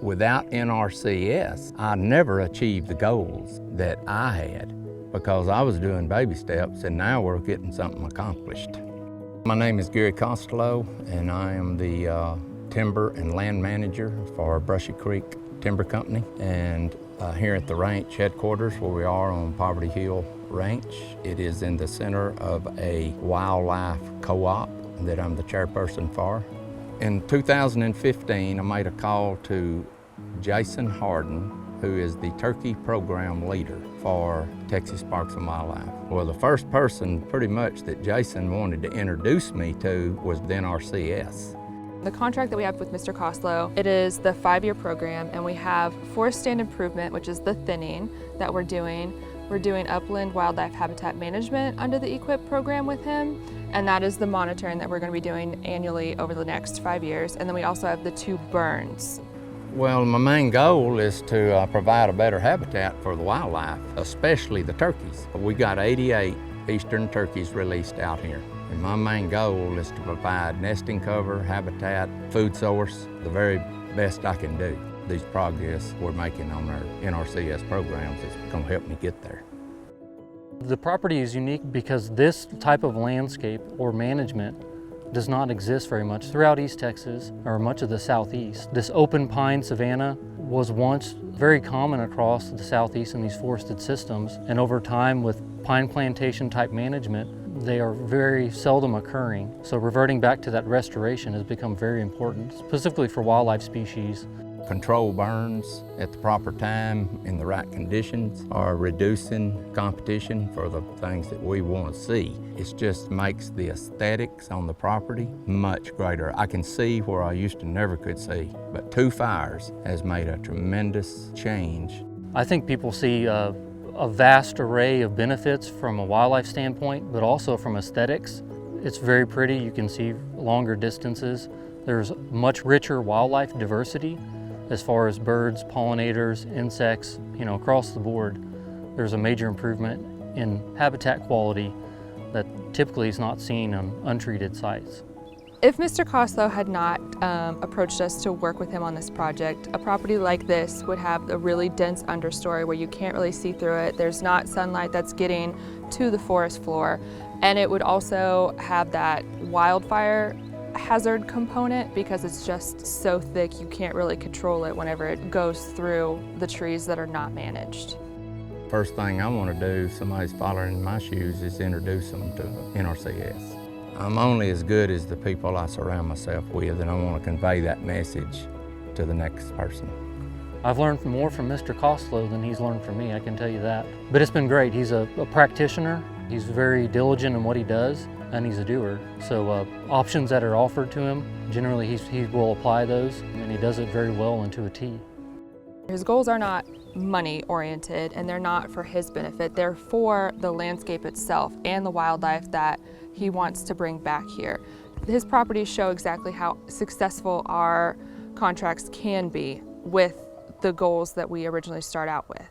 Without NRCS, I never achieved the goals that I had because I was doing baby steps and now we're getting something accomplished. My name is Costlow and I am the timber and land manager for Brushy Creek Timber Company. And here at the ranch headquarters where we are on Poverty Hill Ranch, it is in the center of a wildlife co-op that I'm the chairperson for. In 2015, I made a call to Jason Harden, who is the turkey program leader for Texas Parks and Wildlife. Well, the first person pretty much that Jason wanted to introduce me to was the NRCS. The contract that we have with Mr. Costlow, it is the 5-year program, and we have forest stand improvement, which is the thinning that we're doing. We're doing upland wildlife habitat management under the EQIP program with him, and that is the monitoring that we're going to be doing annually over the next 5 years. And then we also have the 2 burns. Well, my main goal is to provide a better habitat for the wildlife, especially the turkeys. We got 88 eastern turkeys released out here. And my main goal is to provide nesting cover, habitat, food source, the very best I can do. These progress we're making on our NRCS programs is going to help me get there. The property is unique because this type of landscape or management does not exist very much throughout East Texas or much of the Southeast. This open pine savanna was once very common across the Southeast in these forested systems, and over time with pine plantation type management, they are very seldom occurring. So reverting back to that restoration has become very important, specifically for wildlife species. Control burns at the proper time in the right conditions are reducing competition for the things that we want to see. It just makes the aesthetics on the property much greater. I can see where I used to never could see, but 2 fires has made a tremendous change. I think people see a vast array of benefits from a wildlife standpoint, but also from aesthetics. It's very pretty. You can see longer distances. There's much richer wildlife diversity as far as birds, pollinators, insects, across the board. There's a major improvement in habitat quality that typically is not seen on untreated sites. If Mr. Costlow had not approached us to work with him on this project, a property like this would have a really dense understory where you can't really see through it. There's not sunlight that's getting to the forest floor, and it would also have that wildfire hazard component because it's just so thick you can't really control it whenever it goes through the trees that are not managed. First thing I want to do if somebody's following in my shoes is introduce them to NRCS. I'm only as good as the people I surround myself with, and I want to convey that message to the next person. I've learned more from Mr. Costlow than he's learned from me, I can tell you that. But it's been great. He's a practitioner. He's very diligent in what he does, and he's a doer. So options that are offered to him, generally he will apply those, and he does it very well and to a T. His goals are not money oriented, and they're not for his benefit. They're for the landscape itself and the wildlife that he wants to bring back here. His properties show exactly how successful our contracts can be with the goals that we originally start out with.